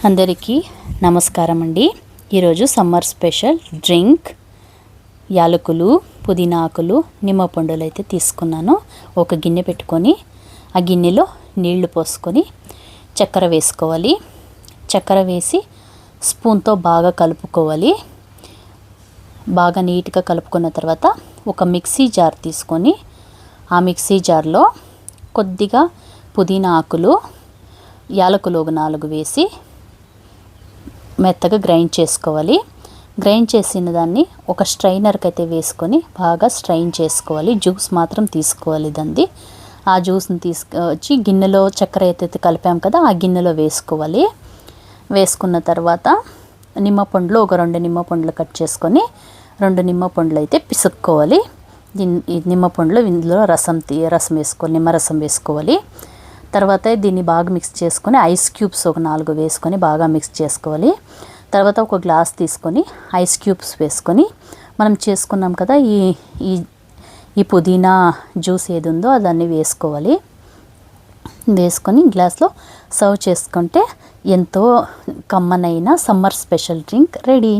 అందరికీ నమస్కారం అండి. ఈరోజు సమ్మర్ స్పెషల్ డ్రింక్ యాలకులు, పుదీనా ఆకులు, నిమ్మ పండులు అయితే తీసుకున్నాను. ఒక గిన్నె పెట్టుకొని ఆ గిన్నెలో నీళ్లు పోసుకొని చక్కెర వేసుకోవాలి. చక్కెర వేసి స్పూన్తో బాగా కలుపుకోవాలి. బాగా నీట్గా కలుపుకున్న తర్వాత ఒక మిక్సీ జార్ తీసుకొని ఆ మిక్సీ జార్లో కొద్దిగా పుదీనా ఆకులు, యాలకులు ఒక 4 వేసి మెత్తగా గ్రైండ్ చేసుకోవాలి. గ్రైండ్ చేసిన దాన్ని ఒక స్ట్రైనర్కి అయితే వేసుకొని బాగా స్ట్రైన్ చేసుకోవాలి. జ్యూస్ మాత్రం తీసుకోవాలి దాన్ని. ఆ జ్యూస్ని తీసుకొచ్చి గిన్నెలో చక్కెర అయితే కలిపాం కదా ఆ గిన్నెలో వేసుకోవాలి. వేసుకున్న తర్వాత నిమ్మపండులు ఒక 2 నిమ్మపండులు కట్ చేసుకొని 2 నిమ్మపండులు అయితే పిసుక్కోవాలి. నిమ్మపండులు ఇందులో రసం వేసుకోవాలి, నిమ్మరసం వేసుకోవాలి. తర్వాత దీన్ని బాగా మిక్స్ చేసుకొని ఐస్ క్యూబ్స్ ఒక 4 వేసుకొని బాగా మిక్స్ చేసుకోవాలి. తర్వాత ఒక గ్లాస్ తీసుకొని ఐస్ క్యూబ్స్ వేసుకొని మనం చేసుకున్నాం కదా ఈ పుదీనా జ్యూస్ ఏది ఉందో దాన్ని వేసుకోవాలి. వేసుకొని గ్లాస్లో సర్వ్ చేసుకుంటే ఎంతో కమ్మనైన సమ్మర్ స్పెషల్ డ్రింక్ రెడీ.